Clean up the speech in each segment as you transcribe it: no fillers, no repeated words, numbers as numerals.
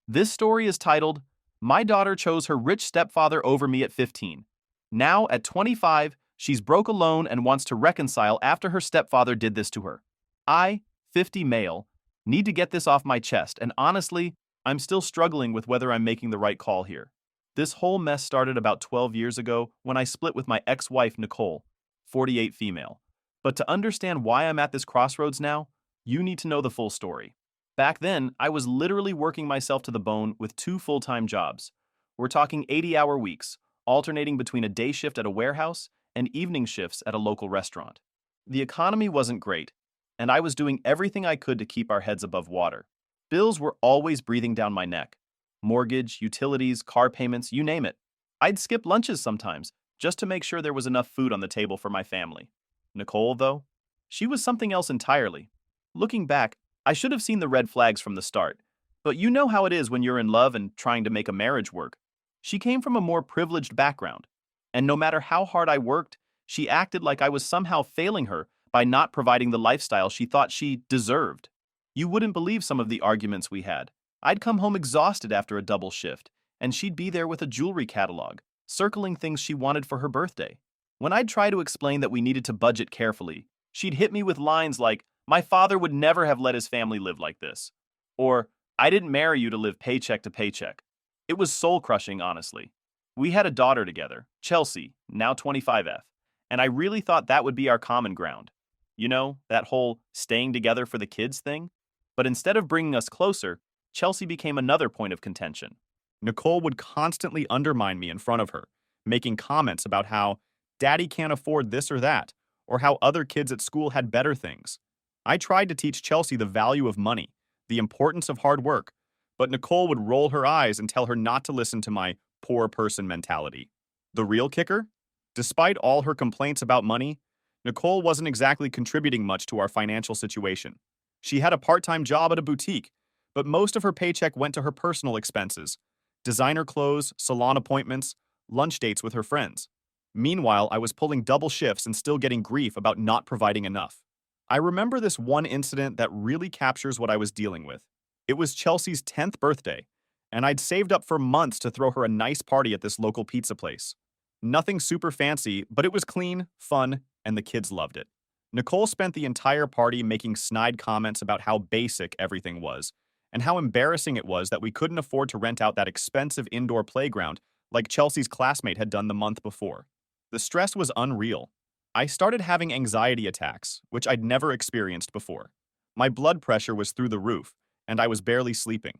This story is titled, My Daughter Chose Her Rich Stepfather Over Me at 15. Now, at 25, she's broke alone and wants to reconcile after her stepfather did this to her. I, 50 male, need to get this off my chest, and honestly, I'm still struggling with whether I'm making the right call here. This whole mess started about 12 years ago when I split with my ex-wife Nicole, 48 female. But to understand why I'm at this crossroads now, you need to know the full story. Back then, I was literally working myself to the bone with two full-time jobs. We're talking 80-hour weeks, alternating between a day shift at a warehouse and evening shifts at a local restaurant. The economy wasn't great, and I was doing everything I could to keep our heads above water. Bills were always breathing down my neck. Mortgage, utilities, car payments, you name it. I'd skip lunches sometimes, just to make sure there was enough food on the table for my family. Nicole, though, she was something else entirely. Looking back, I should have seen the red flags from the start. But you know how it is when you're in love and trying to make a marriage work. She came from a more privileged background, and no matter how hard I worked, she acted like I was somehow failing her by not providing the lifestyle she thought she deserved. You wouldn't believe some of the arguments we had. I'd come home exhausted after a double shift, and she'd be there with a jewelry catalog, circling things she wanted for her birthday. When I'd try to explain that we needed to budget carefully, she'd hit me with lines like, "My father would never have let his family live like this," or "I didn't marry you to live paycheck to paycheck." It was soul-crushing, honestly. We had a daughter together, Chelsea, now 25F, and I really thought that would be our common ground. You know, that whole staying together for the kids thing? But instead of bringing us closer, Chelsea became another point of contention. Nicole would constantly undermine me in front of her, making comments about how Daddy can't afford this or that, or how other kids at school had better things. I tried to teach Chelsea the value of money, the importance of hard work, but Nicole would roll her eyes and tell her not to listen to my poor person mentality. The real kicker? Despite all her complaints about money, Nicole wasn't exactly contributing much to our financial situation. She had a part-time job at a boutique, but most of her paycheck went to her personal expenses: designer clothes, salon appointments, lunch dates with her friends. Meanwhile, I was pulling double shifts and still getting grief about not providing enough. I remember this one incident that really captures what I was dealing with. It was Chelsea's 10th birthday, and I'd saved up for months to throw her a nice party at this local pizza place. Nothing super fancy, but it was clean, fun, and the kids loved it. Nicole spent the entire party making snide comments about how basic everything was, and how embarrassing it was that we couldn't afford to rent out that expensive indoor playground like Chelsea's classmate had done the month before. The stress was unreal. I started having anxiety attacks, which I'd never experienced before. My blood pressure was through the roof, and I was barely sleeping.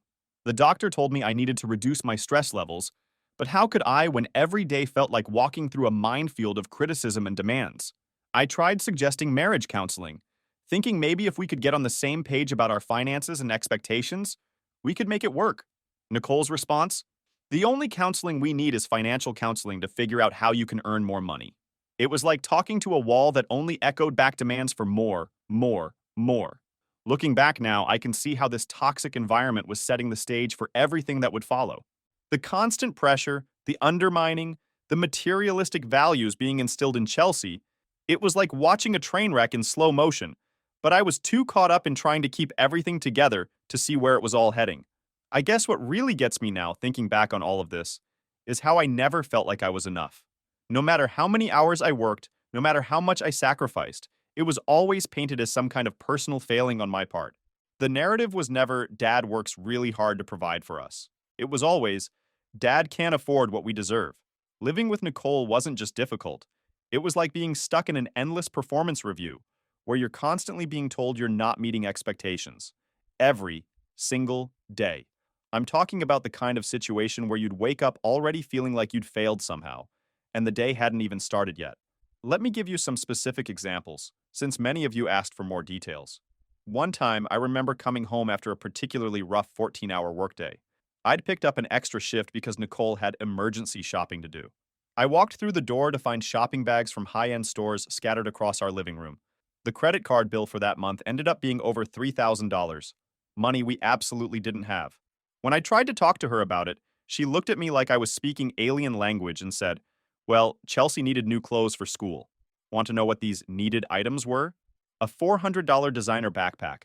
The doctor told me I needed to reduce my stress levels, but how could I when every day felt like walking through a minefield of criticism and demands? I tried suggesting marriage counseling, thinking maybe if we could get on the same page about our finances and expectations, we could make it work. Nicole's response? The only counseling we need is financial counseling to figure out how you can earn more money. It was like talking to a wall that only echoed back demands for more, more, more. Looking back now, I can see how this toxic environment was setting the stage for everything that would follow. The constant pressure, the undermining, the materialistic values being instilled in Chelsea, it was like watching a train wreck in slow motion, but I was too caught up in trying to keep everything together to see where it was all heading. I guess what really gets me now, thinking back on all of this, is how I never felt like I was enough. No matter how many hours I worked, no matter how much I sacrificed, it was always painted as some kind of personal failing on my part. The narrative was never, Dad works really hard to provide for us. It was always, Dad can't afford what we deserve. Living with Nicole wasn't just difficult. It was like being stuck in an endless performance review, where you're constantly being told you're not meeting expectations. Every single day. I'm talking about the kind of situation where you'd wake up already feeling like you'd failed somehow, and the day hadn't even started yet. Let me give you some specific examples, since many of you asked for more details. One time, I remember coming home after a particularly rough 14-hour workday. I'd picked up an extra shift because Nicole had emergency shopping to do. I walked through the door to find shopping bags from high-end stores scattered across our living room. The credit card bill for that month ended up being over $3,000, money we absolutely didn't have. When I tried to talk to her about it, she looked at me like I was speaking alien language and said, "Well, Chelsea needed new clothes for school. Want to know what these needed items were? A $400 designer backpack,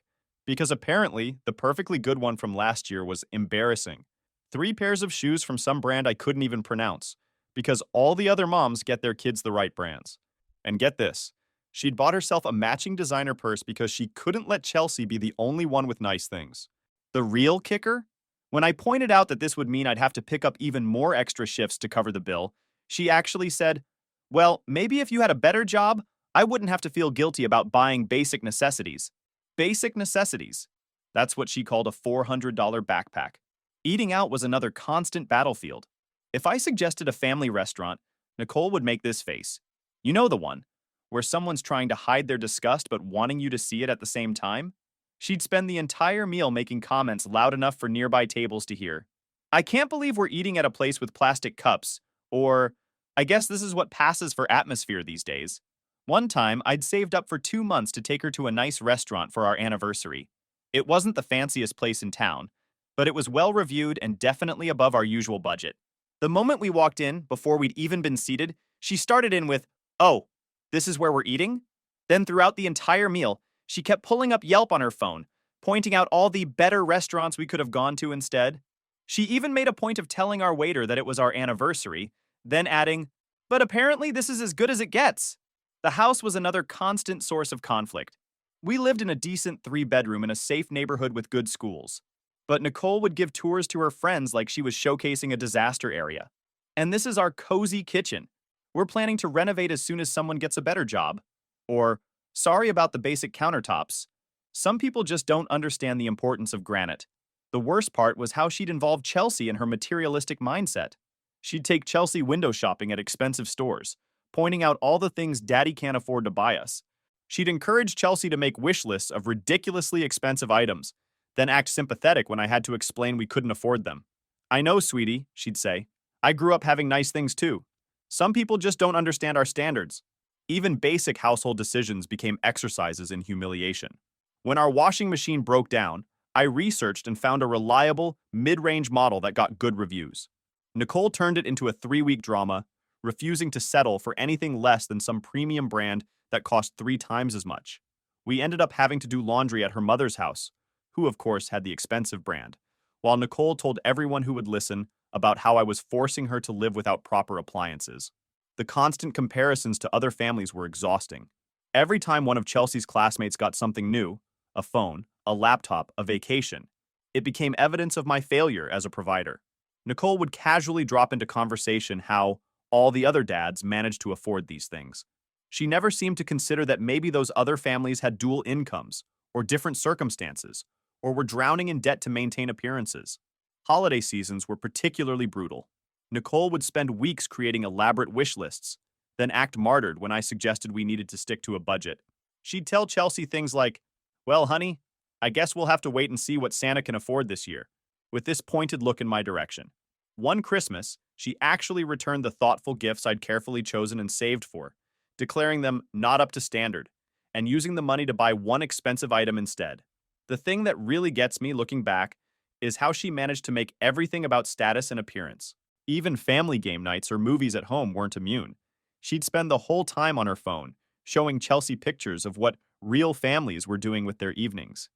Because apparently, the perfectly good one from last year was embarrassing. 3 pairs of shoes from some brand I couldn't even pronounce, because all the other moms get their kids the right brands. And get this, she'd bought herself a matching designer purse because she couldn't let Chelsea be the only one with nice things. The real kicker? When I pointed out that this would mean I'd have to pick up even more extra shifts to cover the bill, she actually said, "Well, maybe if you had a better job, I wouldn't have to feel guilty about buying basic necessities." Basic necessities. That's what she called a $400 backpack. Eating out was another constant battlefield. If I suggested a family restaurant, Nicole would make this face. You know the one, where someone's trying to hide their disgust but wanting you to see it at the same time? She'd spend the entire meal making comments loud enough for nearby tables to hear. "I can't believe we're eating at a place with plastic cups," or "I guess this is what passes for atmosphere these days." One time, I'd saved up for 2 months to take her to a nice restaurant for our anniversary. It wasn't the fanciest place in town, but it was well reviewed and definitely above our usual budget. The moment we walked in, before we'd even been seated, she started in with, "Oh, this is where we're eating?" Then throughout the entire meal, she kept pulling up Yelp on her phone, pointing out all the better restaurants we could have gone to instead. She even made a point of telling our waiter that it was our anniversary, then adding, "But apparently this is as good as it gets." The house was another constant source of conflict. We lived in a decent 3 bedroom in a safe neighborhood with good schools. But Nicole would give tours to her friends like she was showcasing a disaster area. "And this is our cozy kitchen. We're planning to renovate as soon as someone gets a better job." Or, "Sorry about the basic countertops." Some people just don't understand the importance of granite. The worst part was how she'd involve Chelsea in her materialistic mindset. She'd take Chelsea window shopping at expensive stores, pointing out all the things Daddy can't afford to buy us. She'd encourage Chelsea to make wish lists of ridiculously expensive items, then act sympathetic when I had to explain we couldn't afford them. "I know, sweetie," she'd say. "I grew up having nice things too. Some people just don't understand our standards." Even basic household decisions became exercises in humiliation. When our washing machine broke down, I researched and found a reliable, mid-range model that got good reviews. Nicole turned it into a 3-week drama, refusing to settle for anything less than some premium brand that cost 3 times as much. We ended up having to do laundry at her mother's house, who of course had the expensive brand, while Nicole told everyone who would listen about how I was forcing her to live without proper appliances. The constant comparisons to other families were exhausting. Every time one of Chelsea's classmates got something new, a phone, a laptop, a vacation, it became evidence of my failure as a provider. Nicole would casually drop into conversation how all the other dads managed to afford these things. She never seemed to consider that maybe those other families had dual incomes, or different circumstances, or were drowning in debt to maintain appearances. Holiday seasons were particularly brutal. Nicole would spend weeks creating elaborate wish lists, then act martyred when I suggested we needed to stick to a budget. She'd tell Chelsea things like, "Well, honey, I guess we'll have to wait and see what Santa can afford this year," with this pointed look in my direction. One Christmas, she actually returned the thoughtful gifts I'd carefully chosen and saved for, declaring them not up to standard, and using the money to buy one expensive item instead. The thing that really gets me looking back is how she managed to make everything about status and appearance. Even family game nights or movies at home weren't immune. She'd spend the whole time on her phone, showing Chelsea pictures of what real families were doing with their evenings.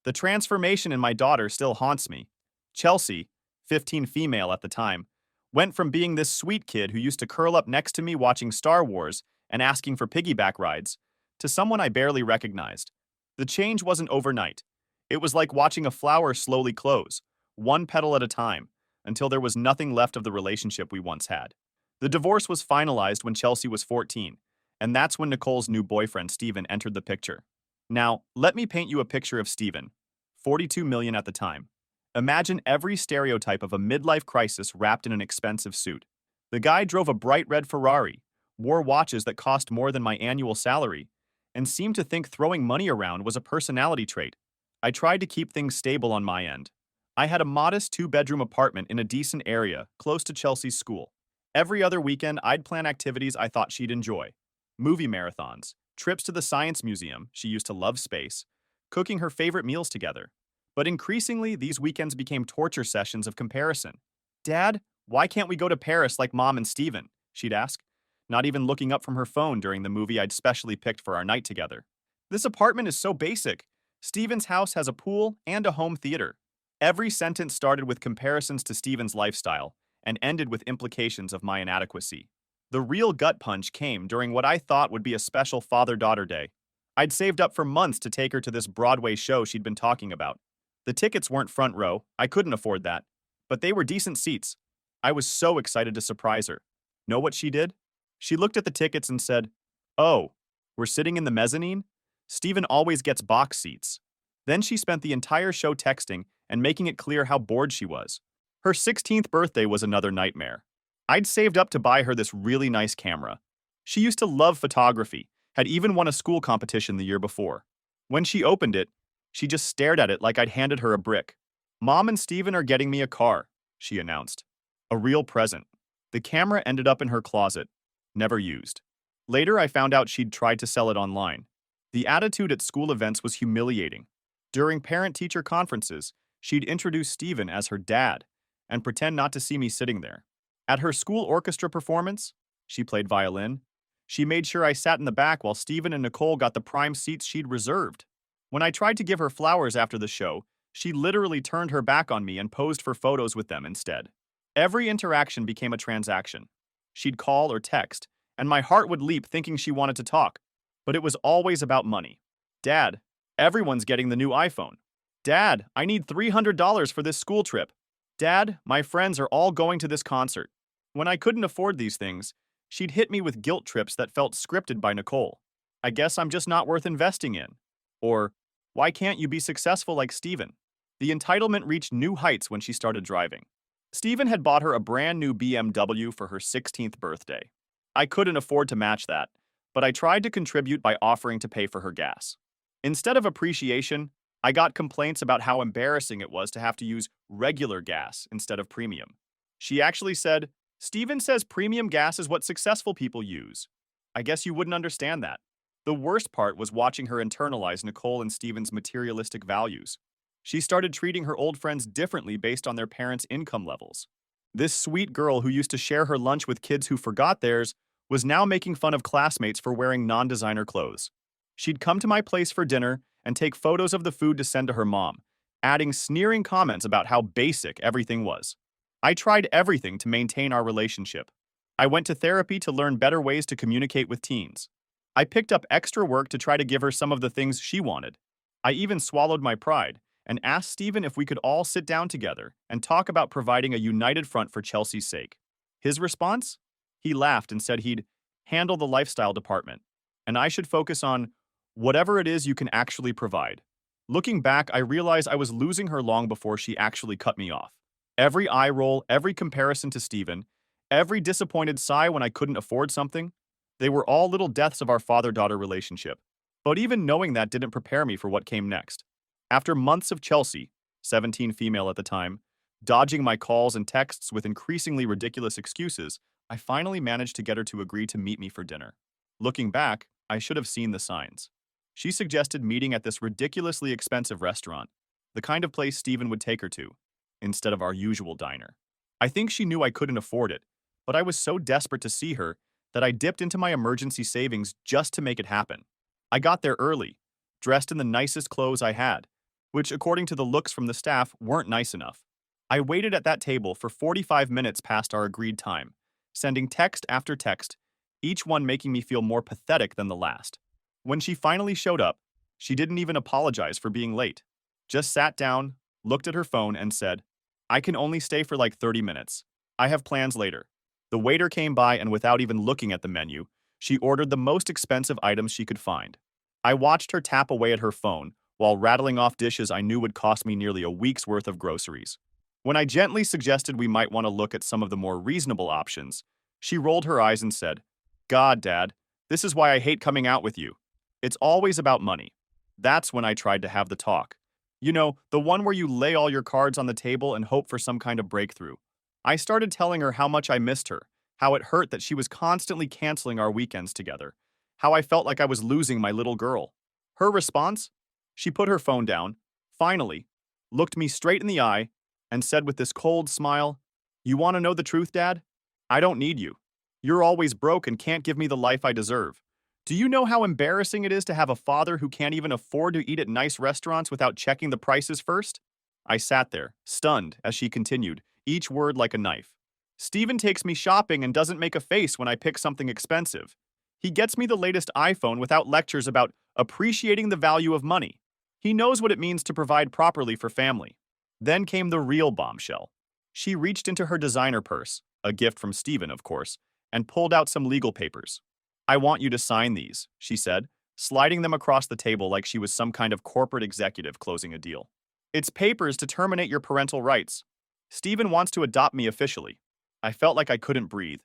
The transformation in my daughter still haunts me. Chelsea, 15 female at the time, went from being this sweet kid who used to curl up next to me watching Star Wars and asking for piggyback rides, to someone I barely recognized. The change wasn't overnight. It was like watching a flower slowly close, one petal at a time, until there was nothing left of the relationship we once had. The divorce was finalized when Chelsea was 14, and that's when Nicole's new boyfriend, Steven, entered the picture. Now, let me paint you a picture of Steven, 42 million at the time. Imagine every stereotype of a midlife crisis wrapped in an expensive suit. The guy drove a bright red Ferrari, wore watches that cost more than my annual salary, and seemed to think throwing money around was a personality trait. I tried to keep things stable on my end. I had a modest 2-bedroom apartment in a decent area, close to Chelsea's school. Every other weekend, I'd plan activities I thought she'd enjoy. Movie marathons, trips to the science museum, she used to love space, cooking her favorite meals together. But increasingly, these weekends became torture sessions of comparison. "Dad, why can't we go to Paris like Mom and Steven?" she'd ask, not even looking up from her phone during the movie I'd specially picked for our night together. "This apartment is so basic. Steven's house has a pool and a home theater. Every sentence started with comparisons to Steven's lifestyle and ended with implications of my inadequacy. The real gut punch came during what I thought would be a special father-daughter day. I'd saved up for months to take her to this Broadway show she'd been talking about. The tickets weren't front row, I couldn't afford that, but they were decent seats. I was so excited to surprise her. Know what she did? She looked at the tickets and said, "Oh, we're sitting in the mezzanine? Steven always gets box seats." Then she spent the entire show texting and making it clear how bored she was. Her 16th birthday was another nightmare. I'd saved up to buy her this really nice camera. She used to love photography, had even won a school competition the year before. When she opened it, she just stared at it like I'd handed her a brick. "Mom and Steven are getting me a car," she announced. A real present. The camera ended up in her closet, never used. Later, I found out she'd tried to sell it online. The attitude at school events was humiliating. During parent-teacher conferences, she'd introduce Steven as her dad and pretend not to see me sitting there. At her school orchestra performance, she played violin. She made sure I sat in the back while Steven and Nicole got the prime seats she'd reserved. When I tried to give her flowers after the show, she literally turned her back on me and posed for photos with them instead. Every interaction became a transaction. She'd call or text, and my heart would leap thinking she wanted to talk. But it was always about money. "Dad, everyone's getting the new iPhone." "Dad, I need $300 for this school trip." "Dad, my friends are all going to this concert." When I couldn't afford these things, she'd hit me with guilt trips that felt scripted by Nicole. "I guess I'm just not worth investing in." Or, "Why can't you be successful like Steven?" The entitlement reached new heights when she started driving. Steven had bought her a brand new BMW for her 16th birthday. I couldn't afford to match that, but I tried to contribute by offering to pay for her gas. Instead of appreciation, I got complaints about how embarrassing it was to have to use regular gas instead of premium. She actually said, "Steven says premium gas is what successful people use." I guess you wouldn't understand that. The worst part was watching her internalize Nicole and Steven's materialistic values. She started treating her old friends differently based on their parents' income levels. This sweet girl who used to share her lunch with kids who forgot theirs was now making fun of classmates for wearing non-designer clothes. She'd come to my place for dinner and take photos of the food to send to her mom, adding sneering comments about how basic everything was. I tried everything to maintain our relationship. I went to therapy to learn better ways to communicate with teens. I picked up extra work to try to give her some of the things she wanted. I even swallowed my pride and asked Steven if we could all sit down together and talk about providing a united front for Chelsea's sake. His response? He laughed and said he'd handle the lifestyle department, and I should focus on whatever it is you can actually provide. Looking back, I realized I was losing her long before she actually cut me off. Every eye roll, every comparison to Steven, every disappointed sigh when I couldn't afford something, they were all little deaths of our father-daughter relationship. But even knowing that didn't prepare me for what came next. After months of Chelsea, 17 female at the time, dodging my calls and texts with increasingly ridiculous excuses, I finally managed to get her to agree to meet me for dinner. Looking back, I should have seen the signs. She suggested meeting at this ridiculously expensive restaurant, the kind of place Steven would take her to, instead of our usual diner. I think she knew I couldn't afford it, but I was so desperate to see her that I dipped into my emergency savings just to make it happen. I got there early, dressed in the nicest clothes I had, which, according to the looks from the staff, weren't nice enough. I waited at that table for 45 minutes past our agreed time, sending text after text, each one making me feel more pathetic than the last. When she finally showed up, she didn't even apologize for being late. Just sat down, looked at her phone, and said, "I can only stay for like 30 minutes. I have plans later." The waiter came by and without even looking at the menu, she ordered the most expensive items she could find. I watched her tap away at her phone while rattling off dishes I knew would cost me nearly a week's worth of groceries. When I gently suggested we might want to look at some of the more reasonable options, she rolled her eyes and said, "God, Dad, this is why I hate coming out with you. It's always about money." That's when I tried to have the talk. You know, the one where you lay all your cards on the table and hope for some kind of breakthrough. I started telling her how much I missed her, how it hurt that she was constantly canceling our weekends together, how I felt like I was losing my little girl. Her response? She put her phone down, finally, looked me straight in the eye, and said with this cold smile, "You want to know the truth, Dad? I don't need you. You're always broke and can't give me the life I deserve. Do you know how embarrassing it is to have a father who can't even afford to eat at nice restaurants without checking the prices first? I sat there, stunned, as she continued, each word like a knife. Steven takes me shopping and doesn't make a face when I pick something expensive. He gets me the latest iPhone without lectures about appreciating the value of money. He knows what it means to provide properly for family. Then came the real bombshell. She reached into her designer purse, a gift from Steven, of course, and pulled out some legal papers. I want you to sign these, she said, sliding them across the table like she was some kind of corporate executive closing a deal. It's papers to terminate your parental rights. Steven wants to adopt me officially. I felt like I couldn't breathe.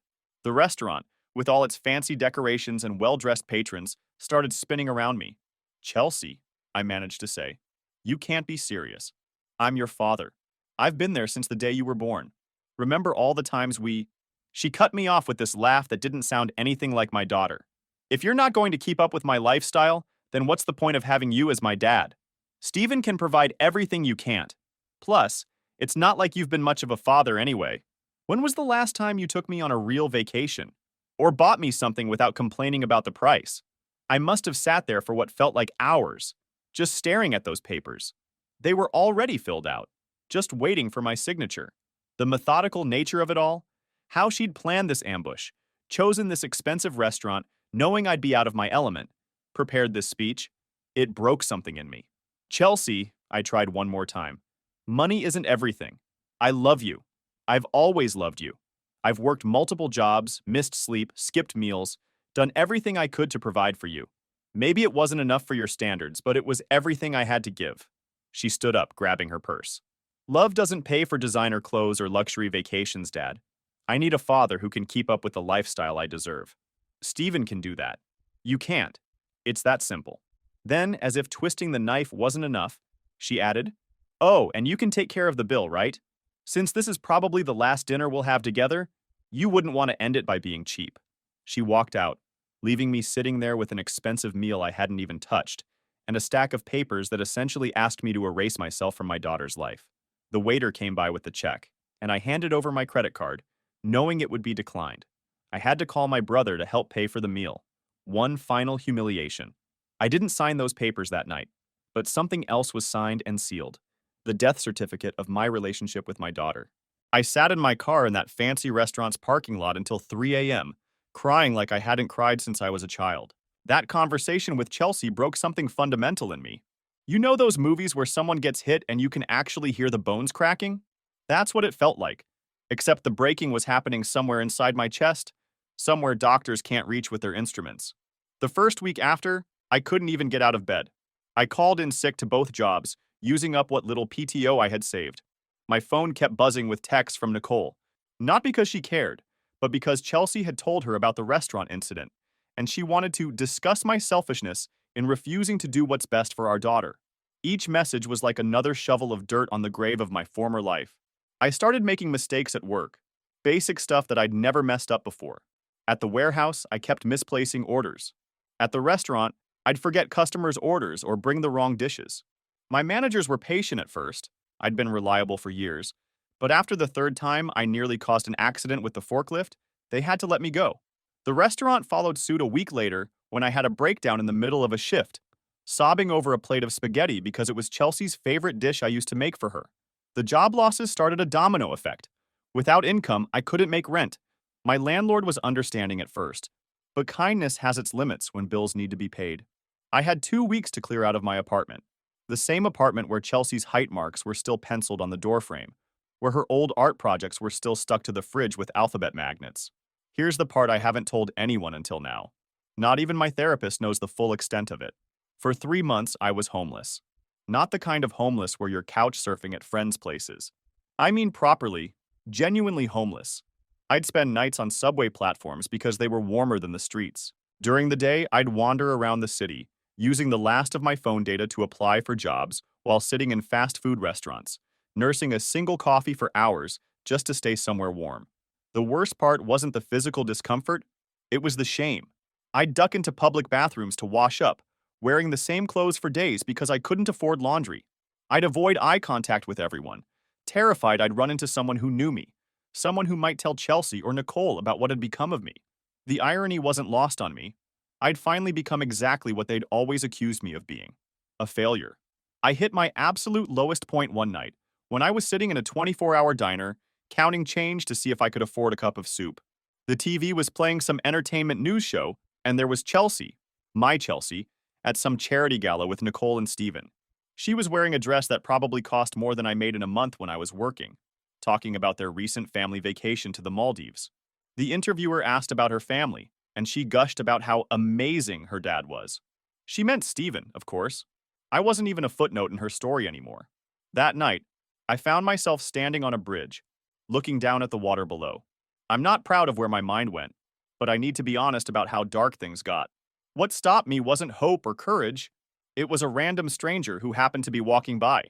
The restaurant, with all its fancy decorations and well-dressed patrons, started spinning around me. Chelsea, I managed to say. You can't be serious. I'm your father. I've been there since the day you were born. Remember all the times we... She cut me off with this laugh that didn't sound anything like my daughter. If you're not going to keep up with my lifestyle, then what's the point of having you as my dad? Steven can provide everything you can't. Plus, it's not like you've been much of a father anyway. When was the last time you took me on a real vacation? Or bought me something without complaining about the price? I must have sat there for what felt like hours, just staring at those papers. They were already filled out, just waiting for my signature. The methodical nature of it all, how she'd planned this ambush, chosen this expensive restaurant, knowing I'd be out of my element, prepared this speech, it broke something in me. Chelsea, I tried one more time. Money isn't everything. I love you. I've always loved you. I've worked multiple jobs, missed sleep, skipped meals, done everything I could to provide for you. Maybe it wasn't enough for your standards, but it was everything I had to give. She stood up, grabbing her purse. Love doesn't pay for designer clothes or luxury vacations, Dad. I need a father who can keep up with the lifestyle I deserve. Steven can do that. You can't. It's that simple. Then, as if twisting the knife wasn't enough, she added, "Oh, and you can take care of the bill, right? Since this is probably the last dinner we'll have together, you wouldn't want to end it by being cheap." She walked out, leaving me sitting there with an expensive meal I hadn't even touched, and a stack of papers that essentially asked me to erase myself from my daughter's life. The waiter came by with the check, and I handed over my credit card, knowing it would be declined. I had to call my brother to help pay for the meal. One final humiliation. I didn't sign those papers that night, but something else was signed and sealed. The death certificate of my relationship with my daughter. I sat in my car in that fancy restaurant's parking lot until 3 a.m., crying like I hadn't cried since I was a child. That conversation with Chelsea broke something fundamental in me. You know those movies where someone gets hit and you can actually hear the bones cracking? That's what it felt like. Except the breaking was happening somewhere inside my chest, somewhere doctors can't reach with their instruments. The first week after, I couldn't even get out of bed. I called in sick to both jobs, using up what little PTO I had saved. My phone kept buzzing with texts from Nicole, not because she cared, but because Chelsea had told her about the restaurant incident, and she wanted to discuss my selfishness in refusing to do what's best for our daughter. Each message was like another shovel of dirt on the grave of my former life. I started making mistakes at work, basic stuff that I'd never messed up before. At the warehouse, I kept misplacing orders. At the restaurant, I'd forget customers' orders or bring the wrong dishes. My managers were patient at first. I'd been reliable for years. But after the third time I nearly caused an accident with the forklift, they had to let me go. The restaurant followed suit a week later when I had a breakdown in the middle of a shift, sobbing over a plate of spaghetti because it was Chelsea's favorite dish I used to make for her. The job losses started a domino effect. Without income, I couldn't make rent. My landlord was understanding at first, but kindness has its limits when bills need to be paid. I had 2 weeks to clear out of my apartment. The same apartment where Chelsea's height marks were still penciled on the doorframe, where her old art projects were still stuck to the fridge with alphabet magnets. Here's the part I haven't told anyone until now. Not even my therapist knows the full extent of it. For 3 months, I was homeless. Not the kind of homeless where you're couch surfing at friends' places. I mean properly, genuinely homeless. I'd spend nights on subway platforms because they were warmer than the streets. During the day, I'd wander around the city, using the last of my phone data to apply for jobs while sitting in fast food restaurants, nursing a single coffee for hours just to stay somewhere warm. The worst part wasn't the physical discomfort, it was the shame. I'd duck into public bathrooms to wash up, wearing the same clothes for days because I couldn't afford laundry. I'd avoid eye contact with everyone, terrified I'd run into someone who knew me, someone who might tell Chelsea or Nicole about what had become of me. The irony wasn't lost on me. I'd finally become exactly what they'd always accused me of being, a failure. I hit my absolute lowest point one night when I was sitting in a 24-hour diner, counting change to see if I could afford a cup of soup. The TV was playing some entertainment news show, and there was Chelsea, my Chelsea, at some charity gala with Nicole and Steven. She was wearing a dress that probably cost more than I made in a month when I was working, talking about their recent family vacation to the Maldives. The interviewer asked about her family, and she gushed about how amazing her dad was. She meant Steven, of course. I wasn't even a footnote in her story anymore. That night, I found myself standing on a bridge, looking down at the water below. I'm not proud of where my mind went, but I need to be honest about how dark things got. What stopped me wasn't hope or courage. It was a random stranger who happened to be walking by.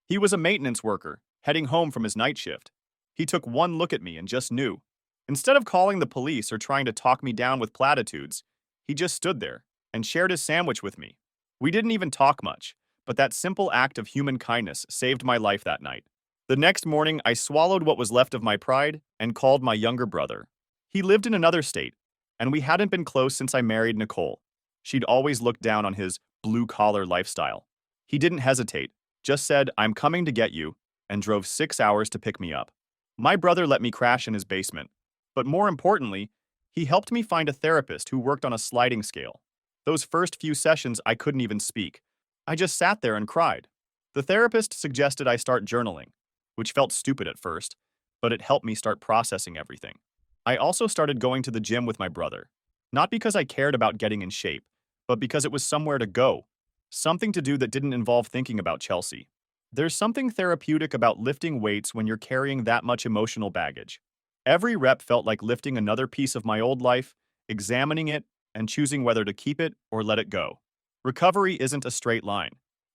He was a maintenance worker, heading home from his night shift. He took one look at me and just knew. Instead of calling the police or trying to talk me down with platitudes, he just stood there and shared his sandwich with me. We didn't even talk much, but that simple act of human kindness saved my life that night. The next morning, I swallowed what was left of my pride and called my younger brother. He lived in another state, and we hadn't been close since I married Nicole. She'd always looked down on his blue-collar lifestyle. He didn't hesitate, just said, "I'm coming to get you," and drove 6 hours to pick me up. My brother let me crash in his basement, but more importantly, he helped me find a therapist who worked on a sliding scale. Those first few sessions, I couldn't even speak. I just sat there and cried. The therapist suggested I start journaling, which felt stupid at first, but it helped me start processing everything. I also started going to the gym with my brother, not because I cared about getting in shape, but because it was somewhere to go, something to do that didn't involve thinking about Chelsea. There's something therapeutic about lifting weights when you're carrying that much emotional baggage. Every rep felt like lifting another piece of my old life, examining it, and choosing whether to keep it or let it go. Recovery isn't a straight line.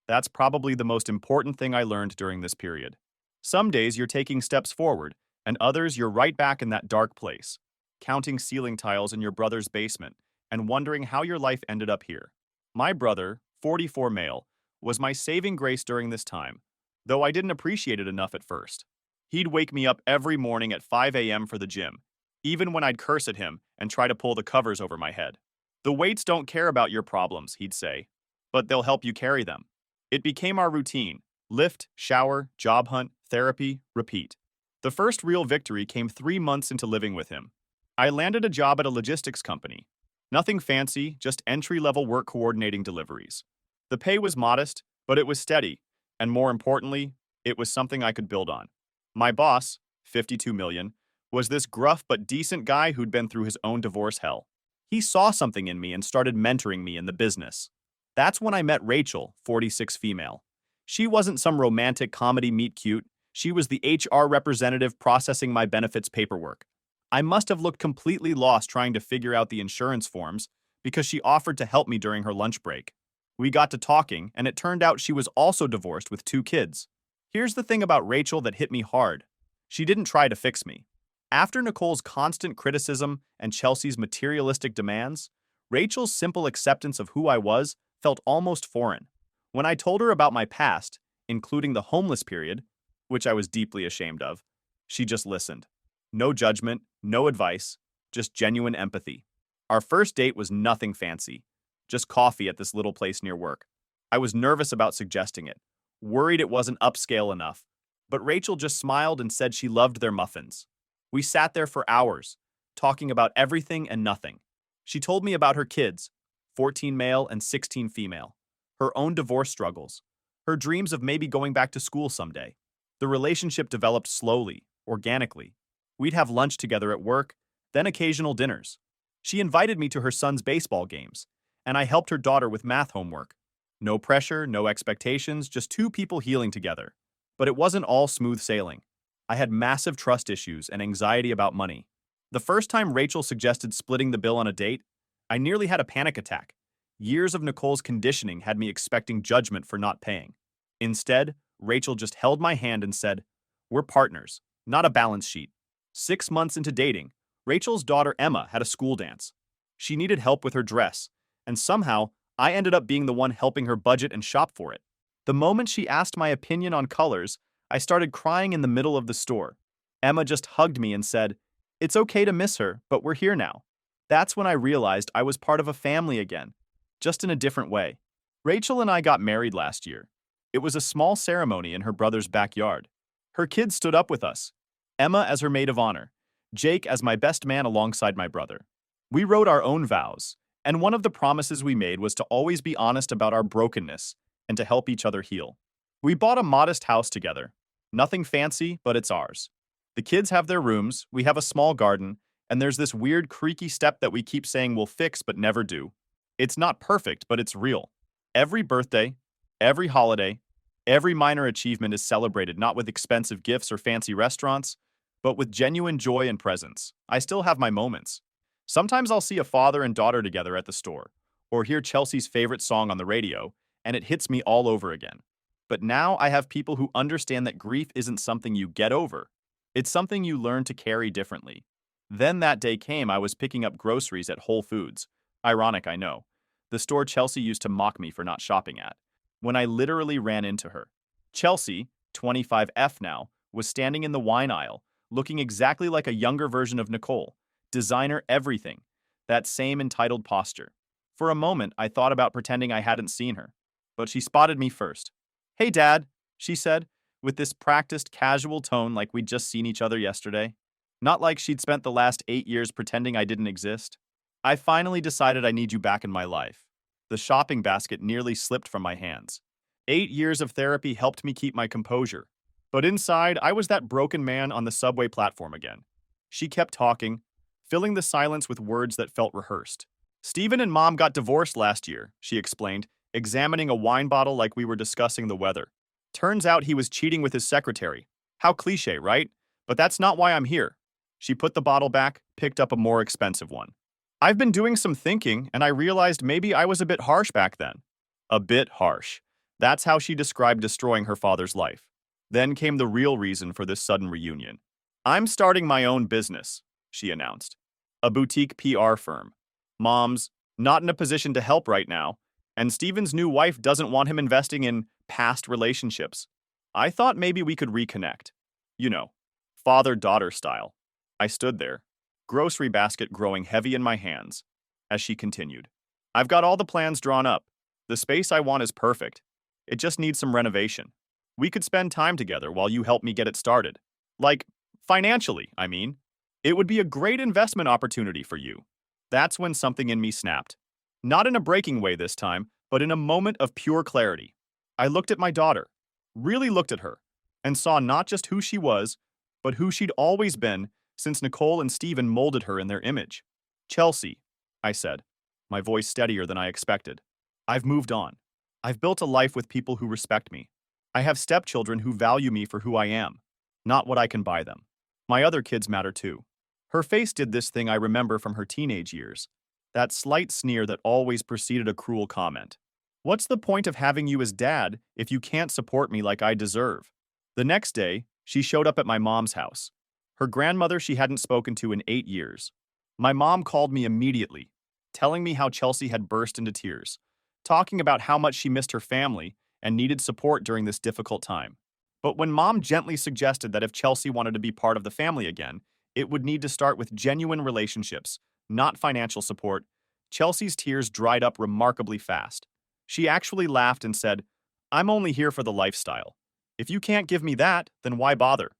That's probably the most important thing I learned during this period. Some days you're taking steps forward, and others you're right back in that dark place, counting ceiling tiles in your brother's basement and wondering how your life ended up here. My brother, 44 male, was my saving grace during this time, though I didn't appreciate it enough at first. He'd wake me up every morning at 5 a.m. for the gym, even when I'd curse at him and try to pull the covers over my head. "The weights don't care about your problems," he'd say, "but they'll help you carry them." It became our routine: lift, shower, job hunt, therapy, repeat. The first real victory came 3 months into living with him. I landed a job at a logistics company. Nothing fancy, just entry-level work coordinating deliveries. The pay was modest, but it was steady, and more importantly, it was something I could build on. My boss, 52 million, was this gruff but decent guy who'd been through his own divorce hell. He saw something in me and started mentoring me in the business. That's when I met Rachel, 46 female. She wasn't some romantic comedy meet cute. She was the HR representative processing my benefits paperwork. I must have looked completely lost trying to figure out the insurance forms because she offered to help me during her lunch break. We got to talking, and it turned out she was also divorced with 2 kids. Here's the thing about Rachel that hit me hard. She didn't try to fix me. After Nicole's constant criticism and Chelsea's materialistic demands, Rachel's simple acceptance of who I was felt almost foreign. When I told her about my past, including the homeless period, which I was deeply ashamed of, she just listened. No judgment, no advice, just genuine empathy. Our first date was nothing fancy, just coffee at this little place near work. I was nervous about suggesting it, worried it wasn't upscale enough, but Rachel just smiled and said she loved their muffins. We sat there for hours, talking about everything and nothing. She told me about her kids, 14 male and 16 female, her own divorce struggles, her dreams of maybe going back to school someday. The relationship developed slowly, organically. We'd have lunch together at work, then occasional dinners. She invited me to her son's baseball games, and I helped her daughter with math homework. No pressure, no expectations, just 2 people healing together. But it wasn't all smooth sailing. I had massive trust issues and anxiety about money. The first time Rachel suggested splitting the bill on a date, I nearly had a panic attack. Years of Nicole's conditioning had me expecting judgment for not paying. Instead, Rachel just held my hand and said, "We're partners, not a balance sheet." 6 months into dating, Rachel's daughter Emma had a school dance. She needed help with her dress, and somehow I ended up being the one helping her budget and shop for it. The moment she asked my opinion on colors, I started crying in the middle of the store. Emma just hugged me and said, "It's okay to miss her, but we're here now." That's when I realized I was part of a family again, just in a different way. Rachel and I got married last year. It was a small ceremony in her brother's backyard. Her kids stood up with us. Emma as her maid of honor, Jake as my best man alongside my brother. We wrote our own vows, and one of the promises we made was to always be honest about our brokenness and to help each other heal. We bought a modest house together. Nothing fancy, but it's ours. The kids have their rooms, we have a small garden, and there's this weird creaky step that we keep saying we'll fix but never do. It's not perfect, but it's real. Every birthday, every holiday, every minor achievement is celebrated not with expensive gifts or fancy restaurants, but with genuine joy and presence. I still have my moments. Sometimes I'll see a father and daughter together at the store, or hear Chelsea's favorite song on the radio, and it hits me all over again. But now I have people who understand that grief isn't something you get over. It's something you learn to carry differently. Then that day came, I was picking up groceries at Whole Foods. Ironic, I know. The store Chelsea used to mock me for not shopping at. When I literally ran into her. Chelsea, 25F now, was standing in the wine aisle, looking exactly like a younger version of Nicole. Designer everything. That same entitled posture. For a moment, I thought about pretending I hadn't seen her. But she spotted me first. "Hey, Dad," she said, with this practiced, casual tone like we'd just seen each other yesterday. Not like she'd spent the last 8 years pretending I didn't exist. "I finally decided I need you back in my life." The shopping basket nearly slipped from my hands. 8 years of therapy helped me keep my composure. But inside, I was that broken man on the subway platform again. She kept talking, filling the silence with words that felt rehearsed. "Stephen and Mom got divorced last year," she explained, examining a wine bottle like we were discussing the weather. "Turns out he was cheating with his secretary. How cliché, right? But that's not why I'm here." She put the bottle back, picked up a more expensive one. "I've been doing some thinking, and I realized maybe I was a bit harsh back then." A bit harsh. That's how she described destroying her father's life. Then came the real reason for this sudden reunion. "I'm starting my own business," she announced. "A boutique PR firm. Mom's not in a position to help right now, and Steven's new wife doesn't want him investing in past relationships. I thought maybe we could reconnect. You know, father-daughter style." I stood there, grocery basket growing heavy in my hands, as she continued. "I've got all the plans drawn up. The space I want is perfect. It just needs some renovation. We could spend time together while you help me get it started. Like, financially, I mean. It would be a great investment opportunity for you." That's when something in me snapped. Not in a breaking way this time, but in a moment of pure clarity. I looked at my daughter, really looked at her, and saw not just who she was, but who she'd always been since Nicole and Steven molded her in their image. "Chelsea," I said, my voice steadier than I expected. "I've moved on. I've built a life with people who respect me. I have stepchildren who value me for who I am, not what I can buy them. My other kids matter too." Her face did this thing I remember from her teenage years, that slight sneer that always preceded a cruel comment. "What's the point of having you as dad if you can't support me like I deserve?" The next day, she showed up at my mom's house. Her grandmother she hadn't spoken to in 8 years. My mom called me immediately, telling me how Chelsea had burst into tears, talking about how much she missed her family and needed support during this difficult time. But when Mom gently suggested that if Chelsea wanted to be part of the family again, it would need to start with genuine relationships, not financial support, Chelsea's tears dried up remarkably fast. She actually laughed and said, "I'm only here for the lifestyle. If you can't give me that, then why bother?"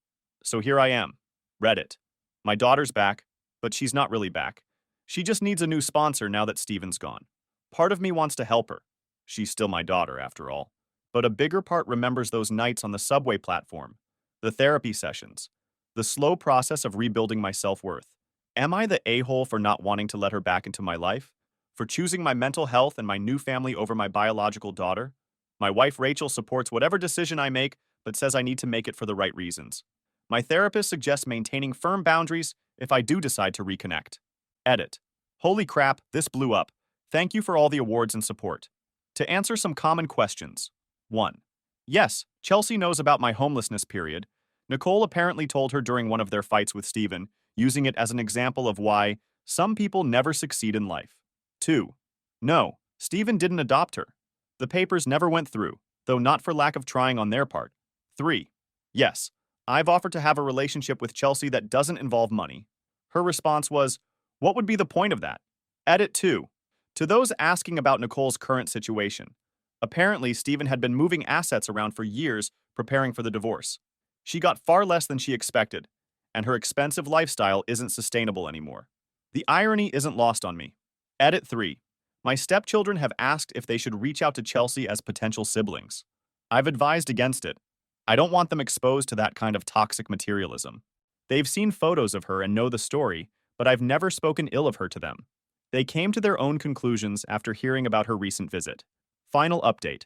So here I am. Read it. My daughter's back, but she's not really back. She just needs a new sponsor now that Steven's gone. Part of me wants to help her. She's still my daughter, after all. But a bigger part remembers those nights on the subway platform, the therapy sessions, the slow process of rebuilding my self-worth. Am I the a-hole for not wanting to let her back into my life? For choosing my mental health and my new family over my biological daughter? My wife Rachel supports whatever decision I make, but says I need to make it for the right reasons. My therapist suggests maintaining firm boundaries if I do decide to reconnect. Edit. Holy crap, this blew up. Thank you for all the awards and support. To answer some common questions. 1. Yes, Chelsea knows about my homelessness period. Nicole apparently told her during one of their fights with Steven, using it as an example of why some people never succeed in life. 2. No, Steven didn't adopt her. The papers never went through, though not for lack of trying on their part. 3. Yes, I've offered to have a relationship with Chelsea that doesn't involve money. Her response was, What would be the point of that? Edit 2. To those asking about Nicole's current situation, apparently Stephen had been moving assets around for years preparing for the divorce. She got far less than she expected, and her expensive lifestyle isn't sustainable anymore. The irony isn't lost on me. Edit 3. My stepchildren have asked if they should reach out to Chelsea as potential siblings. I've advised against it. I don't want them exposed to that kind of toxic materialism. They've seen photos of her and know the story, but I've never spoken ill of her to them. They came to their own conclusions after hearing about her recent visit. Final update.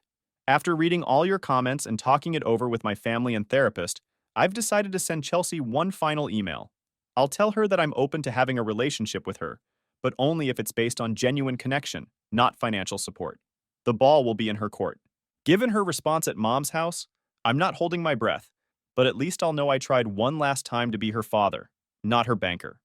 After reading all your comments and talking it over with my family and therapist, I've decided to send Chelsea one final email. I'll tell her that I'm open to having a relationship with her, but only if it's based on genuine connection, not financial support. The ball will be in her court. Given her response at Mom's house, I'm not holding my breath, but at least I'll know I tried one last time to be her father, not her banker.